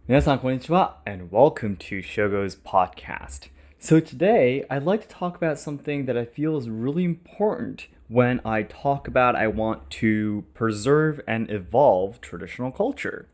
皆さんこんにちは and welcome to Shogo's podcast. So today I'd like to talk about something that I feel is really important when I talk about I want to preserve and evolve traditional culture.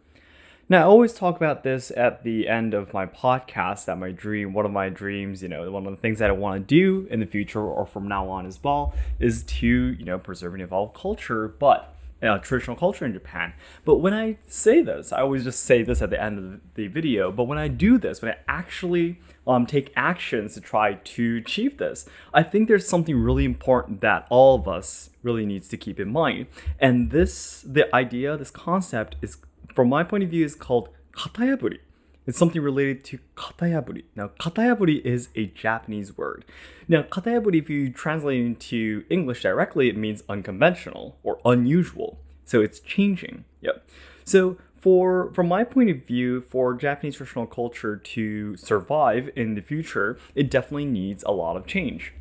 Now, I always talk about this at the end of my podcast, that one of my dreams, one of the things that I want to do in the future or from now on as well is to, preserve and evolve culture, but traditional culture in Japan. But when I say this, I always just say this at the end of the video, but when I do this, when I actually take actions to try to achieve this, I think there's something really important that all of us really needs to keep in mind. And this concept is, from my point of view, is called Katayaburi. It's something related to Katayaburi. Now, Katayaburi is a Japanese word. Now, Katayaburi, if you translate it into English directly, it means unconventional or unusual. So it's changing. Yep. So from my point of view, for Japanese traditional culture to survive in the future, it definitely needs a lot of change.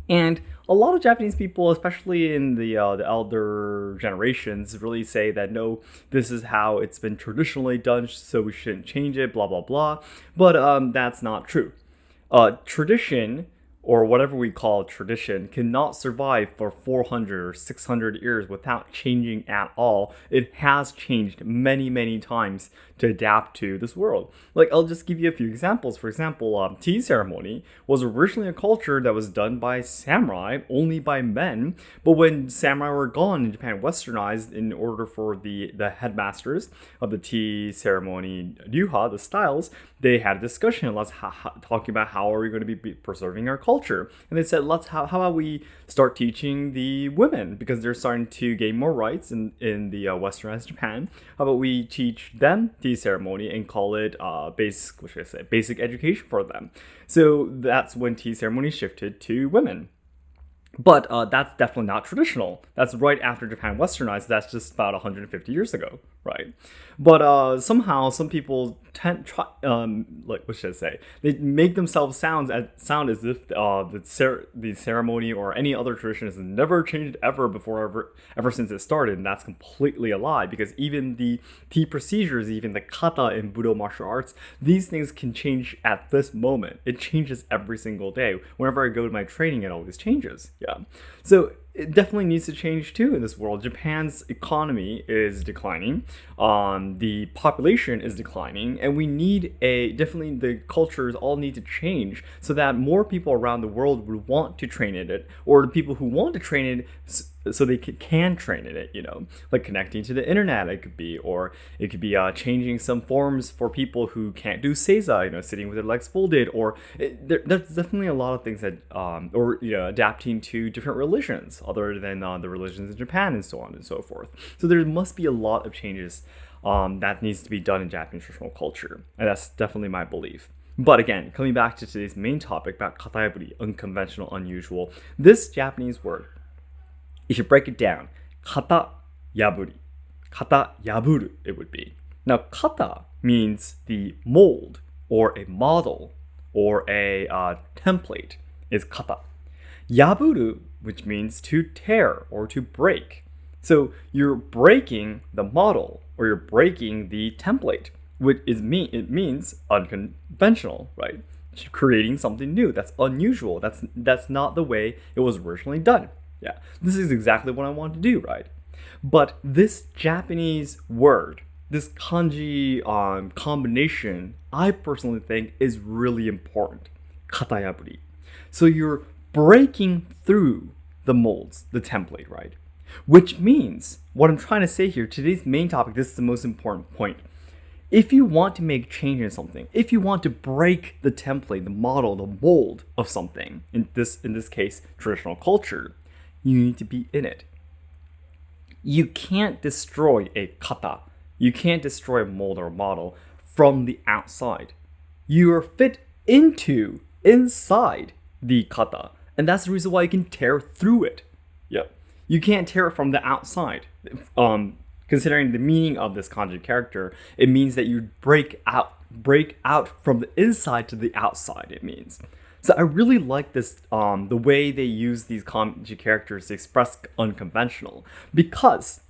And a lot of Japanese people, especially in the elder generations, really say that no, this is how it's been traditionally done, so we shouldn't change it, blah, blah, blah. But that's not true. Tradition, or whatever we call tradition, cannot survive for 400 or 600 years without changing at all. It has changed many, many times to adapt to this world. Like, I'll just give you a few examples. For example, tea ceremony was originally a culture that was done by samurai, only by men. But when samurai were gone and Japan westernized, in order for the headmasters of the tea ceremony ryuha, the styles, they had a discussion. Talking about how are we going to be preserving our culture. And they said, how about we start teaching the women, because they're starting to gain more rights in the westernized Japan. How about we teach them tea ceremony and call it basic education for them. So that's when tea ceremony shifted to women. But that's definitely not traditional. That's right after Japan westernized. That's just about 150 years ago, right? But somehow some people they make themselves sound as if the ceremony or any other tradition has never changed ever since it started. And that's completely a lie, because even the tea procedures, even the kata in Budo martial arts, these things can change at this moment. It changes every single day. Whenever I go to my training, it always changes. Yeah. So it definitely needs to change too in this world. Japan's economy is declining, the population is declining, and we need the cultures all need to change so that more people around the world would want to train in it, or the people who want to train in it so they can train in it, like connecting to the internet, it could be, or it could be changing some forms for people who can't do seiza, sitting with their legs folded, or there's definitely a lot of things that, adapting to different religions other than the religions in Japan and so on and so forth. So there must be a lot of changes that needs to be done in Japanese traditional culture, and that's definitely my belief. But again, coming back to today's main topic about katayaburi, unconventional, unusual, this Japanese word, if you break it down, katayaburi, katayaburu it would be. Now, kata means the mold or a model or a template is kata. Yaburu, which means to tear or to break. So you're breaking the model or you're breaking the template, it means unconventional, right? Creating something new that's unusual. That's not the way it was originally done. Yeah, this is exactly what I want to do, right? But this Japanese word, this kanji combination, I personally think is really important. Katayaburi. So you're breaking through the molds, the template, right? Which means, what I'm trying to say here, today's main topic, this is the most important point. If you want to make change in something, if you want to break the template, the model, the mold of something, in this case, traditional culture, you need to be in it. You can't destroy a kata. You can't destroy a mold or a model from the outside. You are fit inside the kata. And that's the reason why you can tear through it. Yep. You can't tear it from the outside. Considering the meaning of this kanji character, it means that you break out from the inside to the outside, it means. So I really like this, the way they use these kanji characters to express unconventional, because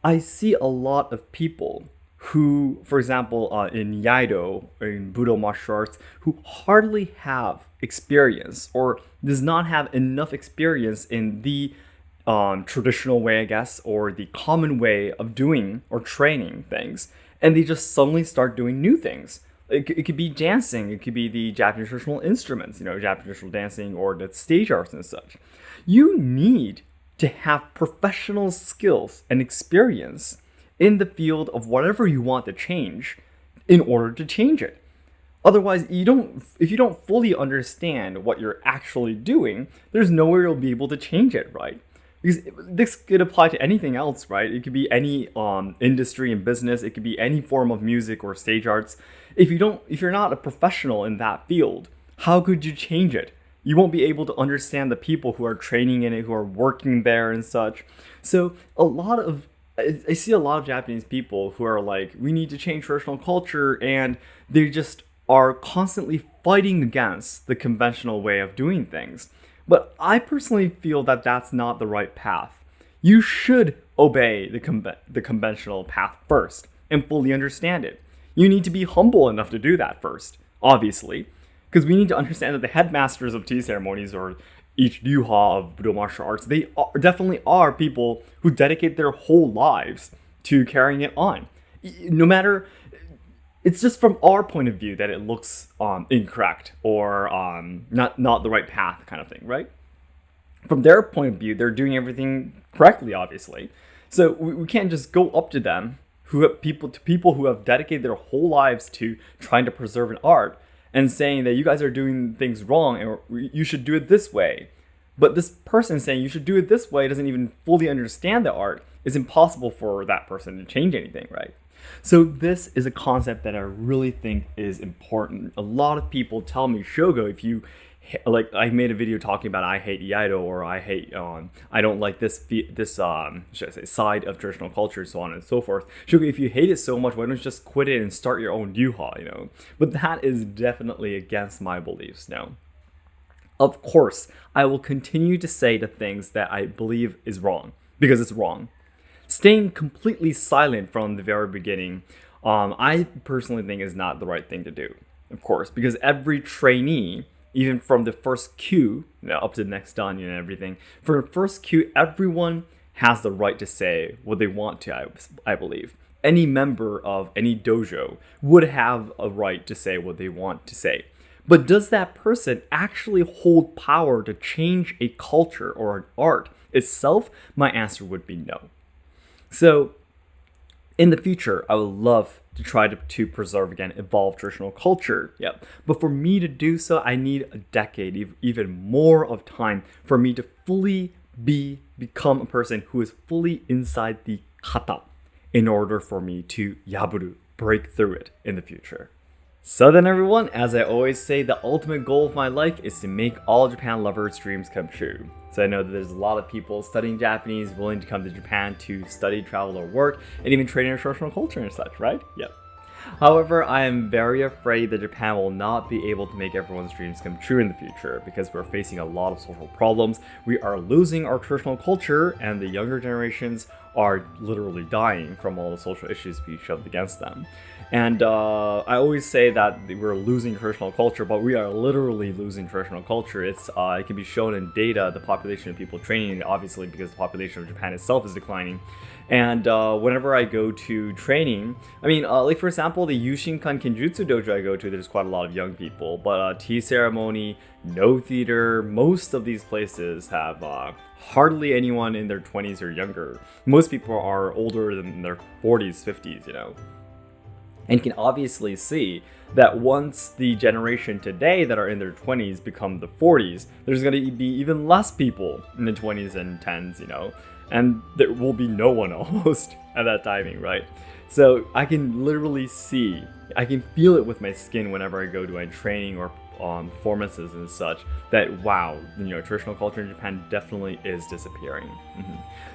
I see a lot of people who, for example, in Yaido or in Budo martial arts, who hardly have experience or does not have enough experience in the traditional way, I guess, or the common way of doing or training things, and they just suddenly start doing new things. It could be dancing, it could be the Japanese traditional instruments, Japanese traditional dancing or the stage arts and such. You need to have professional skills and experience in the field of whatever you want to change in order to change it. Otherwise, if you don't fully understand what you're actually doing, there's nowhere you'll be able to change it, right? Because this could apply to anything else, right? It could be any industry and business. It could be any form of music or stage arts. If you're not a professional in that field, how could you change it? You won't be able to understand the people who are training in it, who are working there and such. So I see a lot of Japanese people who are like, we need to change traditional culture, and they just are constantly fighting against the conventional way of doing things. But I personally feel that that's not the right path. You should obey the conventional path first and fully understand it. You need to be humble enough to do that first, obviously, because we need to understand that the headmasters of tea ceremonies or each ryuha of Budo martial arts, they definitely are people who dedicate their whole lives to carrying it on. No matter, it's just from our point of view that it looks incorrect or not the right path kind of thing, right? From their point of view, they're doing everything correctly, obviously. So we can't just go up to them, people who have dedicated their whole lives to trying to preserve an art, and saying that you guys are doing things wrong and you should do it this way. But this person saying you should do it this way doesn't even fully understand the art. It's impossible for that person to change anything, right? So this is a concept that I really think is important. A lot of people tell me, Shogo, if you like, I made a video talking about I hate Iaido, or I don't like this should I say, side of traditional culture, so on and so forth. Shogo, if you hate it so much, why don't you just quit it and start your own ryuha, But that is definitely against my beliefs now. Of course, I will continue to say the things that I believe is wrong, because it's wrong. Staying completely silent from the very beginning, I personally think is not the right thing to do, of course, because every trainee, even from the first queue, up to the next dan and everything, for the first queue, everyone has the right to say what they want to, I believe. Any member of any dojo would have a right to say what they want to say. But does that person actually hold power to change a culture or an art itself? My answer would be no. So, in the future, I would love to try to preserve, again, evolve traditional culture. Yep. But for me to do so, I need a decade, even more of time, for me to fully become a person who is fully inside the kata in order for me to yaburu, break through it in the future. So then everyone, as I always say, the ultimate goal of my life is to make all Japan lovers' dreams come true. So I know that there's a lot of people studying Japanese, willing to come to Japan to study, travel, or work, and even train in traditional culture and such, right? Yep. However, I am very afraid that Japan will not be able to make everyone's dreams come true in the future because we're facing a lot of social problems. We are losing our traditional culture, and the younger generations are literally dying from all the social issues we shoved against them. And I always say that we're losing traditional culture, but we are literally losing traditional culture. It can be shown in data, the population of people training, obviously, because the population of Japan itself is declining. And whenever I go to training, like for example, the Yushinkan Kenjutsu dojo I go to, there's quite a lot of young people. But tea ceremony, no theater, most of these places have hardly anyone in their 20s or younger. Most people are older than their 40s, 50s, And you can obviously see that once the generation today that are in their 20s become the 40s, there's going to be even less people in the 20s and 10s, and there will be no one almost at that timing, right? So I can literally see, I can feel it with my skin whenever I go to my training or performances and such, that wow, traditional culture in Japan definitely is disappearing.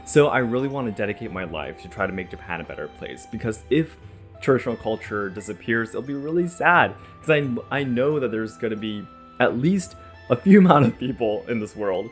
So I really want to dedicate my life to try to make Japan a better place, because if traditional culture disappears, it'll be really sad, because I know that there's going to be at least a few amount of people in this world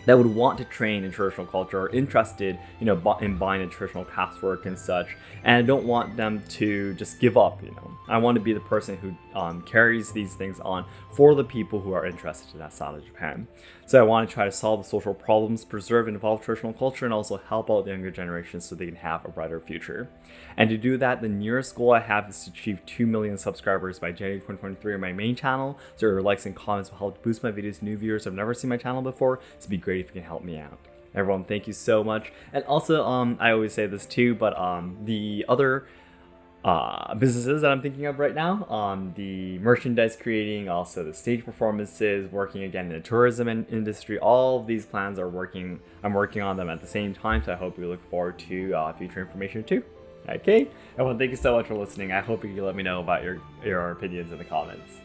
that would want to train in traditional culture, are interested, in buying the traditional craftswork and such, and I don't want them to just give up. I want to be the person who carries these things on for the people who are interested in that side of Japan. So I want to try to solve the social problems, preserve and evolve traditional culture, and also help out the younger generations so they can have a brighter future. And to do that, the nearest goal I have is to achieve 2 million subscribers by January 2023 on my main channel. So your likes and comments will help boost my videos to new viewers who have never seen my channel before. So it'd be great if you can help me out. Everyone, thank you so much. And also, I always say this too, but the other businesses that I'm thinking of right now, the merchandise creating, also the stage performances, working again in the tourism industry, all of these plans are working. I'm working on them at the same time, so I hope you look forward to future information too. Okay, everyone, thank you so much for listening. I hope you can let me know about your opinions in the comments.